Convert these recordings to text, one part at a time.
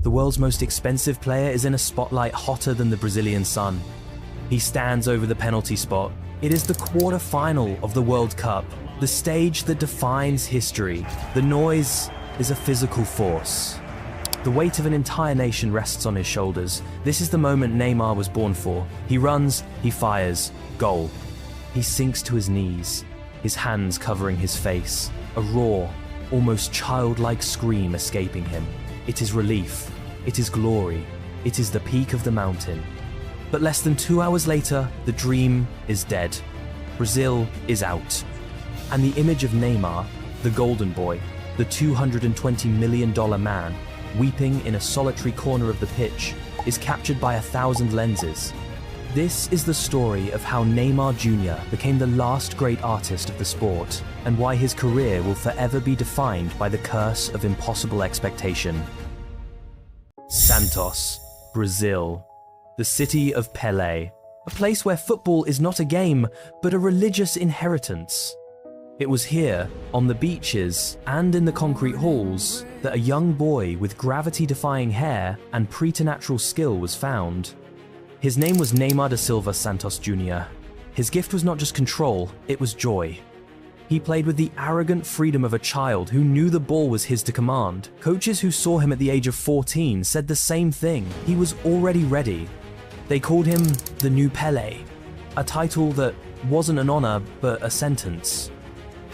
The world's most expensive player is in a spotlight hotter than the Brazilian sun. He stands over the penalty spot. It is the quarter-final of the World Cup, the stage that defines history. The noise is a physical force. The weight of an entire nation rests on his shoulders. This is the moment Neymar was born for. He runs, he fires, goal. He sinks to his knees, his hands covering his face, a raw, almost childlike scream escaping him. It is relief, it is glory, it is the peak of the mountain. But less than 2 hours later, the dream is dead. Brazil is out. And the image of Neymar, the golden boy, the $220 million man, weeping in a solitary corner of the pitch, is captured by 1,000 lenses. This is the story of how Neymar Jr. became the last great artist of the sport, and why his career will forever be defined by the curse of impossible expectation. Santos, Brazil, the city of Pelé, a place where football is not a game, but a religious inheritance. It was here, on the beaches and in the concrete halls, that a young boy with gravity-defying hair and preternatural skill was found. His name was Neymar da Silva Santos Jr. His gift was not just control, it was joy. He played with the arrogant freedom of a child who knew the ball was his to command. Coaches who saw him at the age of 14 said the same thing. He was already ready. They called him the new Pelé, a title that wasn't an honor but a sentence.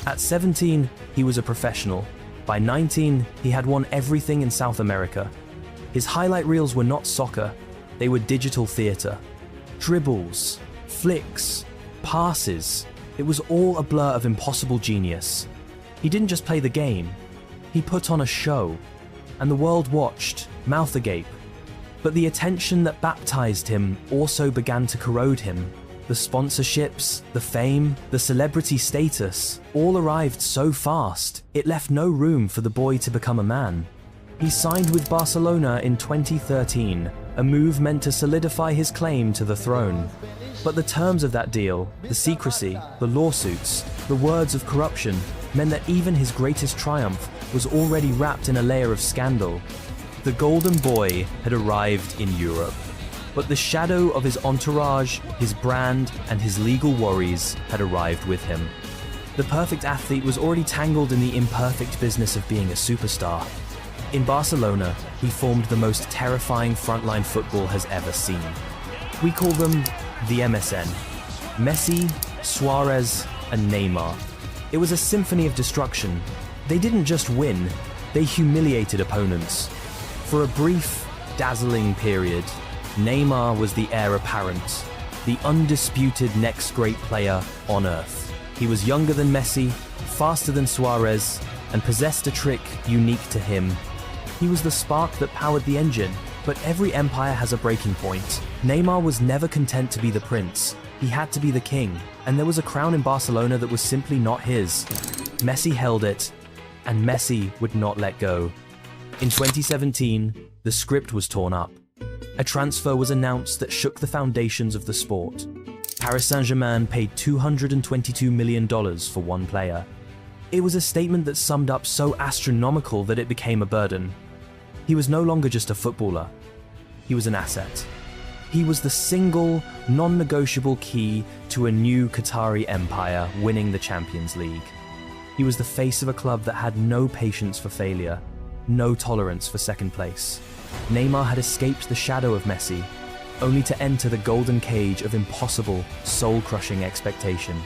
At 17, he was a professional. By 19, he had won everything in South America. His highlight reels were not soccer, they were digital theater. Dribbles, flicks, passes, it was all a blur of impossible genius. He didn't just play the game, he put on a show. And the world watched, mouth agape. But the attention that baptized him also began to corrode him. The sponsorships, the fame, the celebrity status, all arrived so fast, it left no room for the boy to become a man. He signed with Barcelona in 2013, a move meant to solidify his claim to the throne. But the terms of that deal, the secrecy, the lawsuits, the words of corruption, meant that even his greatest triumph was already wrapped in a layer of scandal. The golden boy had arrived in Europe. But the shadow of his entourage, his brand, and his legal worries had arrived with him. The perfect athlete was already tangled in the imperfect business of being a superstar. In Barcelona, he formed the most terrifying frontline football has ever seen. We call them the MSN. Messi, Suarez, and Neymar. It was a symphony of destruction. They didn't just win, they humiliated opponents. For a brief, dazzling period, Neymar was the heir apparent, the undisputed next great player on earth. He was younger than Messi, faster than Suarez, and possessed a trick unique to him. He was the spark that powered the engine, but every empire has a breaking point. Neymar was never content to be the prince. He had to be the king, and there was a crown in Barcelona that was simply not his. Messi held it, and Messi would not let go. In 2017, the script was torn up. A transfer was announced that shook the foundations of the sport. Paris Saint-Germain paid $222 million for one player. It was a statement that summed up so astronomical that it became a burden. He was no longer just a footballer. He was an asset. He was the single, non-negotiable key to a new Qatari empire winning the Champions League. He was the face of a club that had no patience for failure, no tolerance for second place. Neymar had escaped the shadow of Messi, only to enter the golden cage of impossible, soul-crushing expectation.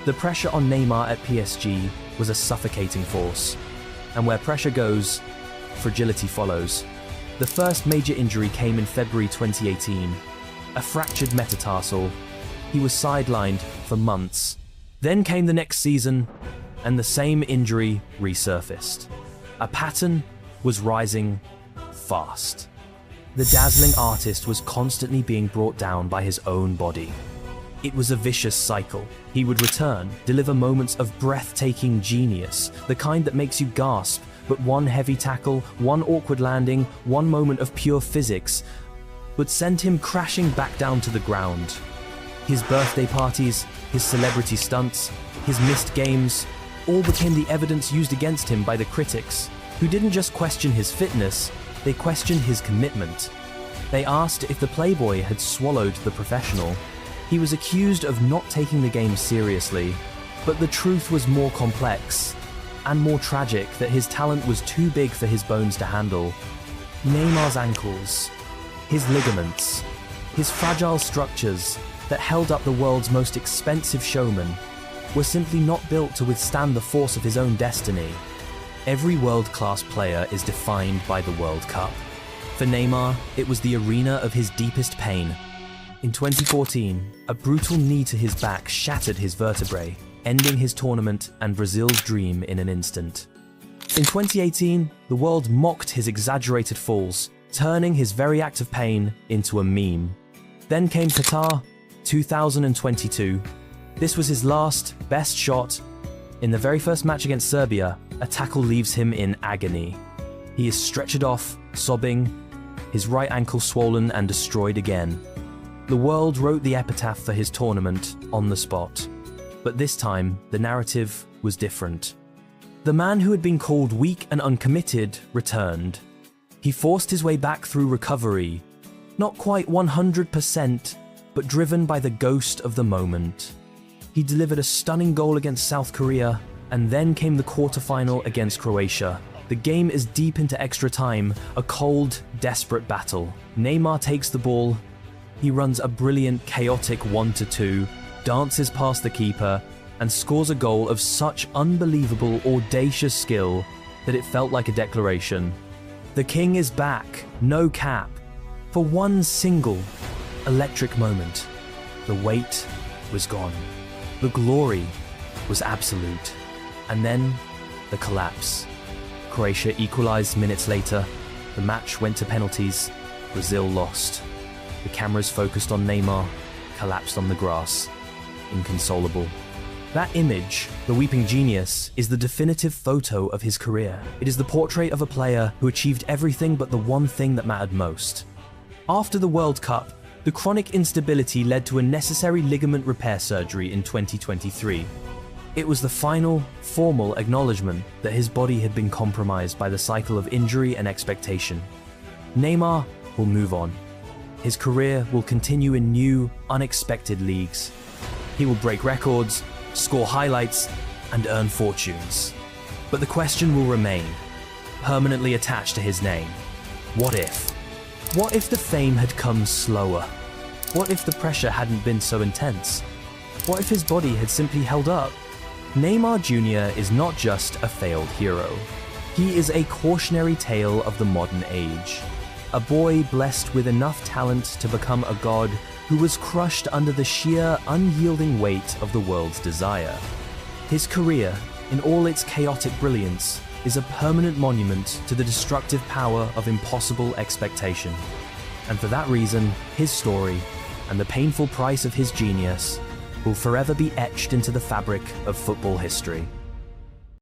The pressure on Neymar at PSG was a suffocating force, and where pressure goes, fragility follows. The first major injury came in February 2018, a fractured metatarsal. He was sidelined for months. Then came the next season, and the same injury resurfaced. A pattern was rising fast. The dazzling artist was constantly being brought down by his own body. It was a vicious cycle. He would return, deliver moments of breathtaking genius, the kind that makes you gasp, but one heavy tackle, one awkward landing, one moment of pure physics would send him crashing back down to the ground. His birthday parties, his celebrity stunts, his missed games, all became the evidence used against him by the critics, who didn't just question his fitness, They questioned his commitment. They asked if the playboy had swallowed the professional. He was accused of not taking the game seriously, but the truth was more complex and more tragic that his talent was too big for his bones to handle. Neymar's ankles, his ligaments, his fragile structures that held up the world's most expensive showman were simply not built to withstand the force of his own destiny. Every world-class player is defined by the World Cup. For Neymar, it was the arena of his deepest pain. In 2014, a brutal knee to his back shattered his vertebrae, ending his tournament and Brazil's dream in an instant. In 2018, the world mocked his exaggerated falls, turning his very act of pain into a meme. Then came Qatar, 2022. This was his last, best shot. In the very first match against Serbia, a tackle leaves him in agony. He is stretchered off, sobbing, his right ankle swollen and destroyed again. The world wrote the epitaph for his tournament on the spot. But this time, the narrative was different. The man who had been called weak and uncommitted returned. He forced his way back through recovery, not quite 100%, but driven by the ghost of the moment. He delivered a stunning goal against South Korea, and then came the quarterfinal against Croatia. The game is deep into extra time, a cold, desperate battle. Neymar takes the ball. He runs a brilliant, chaotic 1-2, dances past the keeper, and scores a goal of such unbelievable, audacious skill that it felt like a declaration. The king is back, no cap. For one single, electric moment, the weight was gone. The glory was absolute. And then, the collapse. Croatia equalized minutes later. The match went to penalties. Brazil lost. The cameras focused on Neymar, collapsed on the grass, inconsolable. That image, the weeping genius, is the definitive photo of his career. It is the portrait of a player who achieved everything but the one thing that mattered most. After the World Cup, the chronic instability led to a necessary ligament repair surgery in 2023. It was the final, formal acknowledgement that his body had been compromised by the cycle of injury and expectation. Neymar will move on. His career will continue in new, unexpected leagues. He will break records, score highlights, and earn fortunes. But the question will remain, permanently attached to his name. What if? What if the fame had come slower? What if the pressure hadn't been so intense? What if his body had simply held up? Neymar Jr. is not just a failed hero. He is a cautionary tale of the modern age. A boy blessed with enough talent to become a god who was crushed under the sheer, unyielding weight of the world's desire. His career, in all its chaotic brilliance, is a permanent monument to the destructive power of impossible expectation. And for that reason, his story, and the painful price of his genius, will forever be etched into the fabric of football history.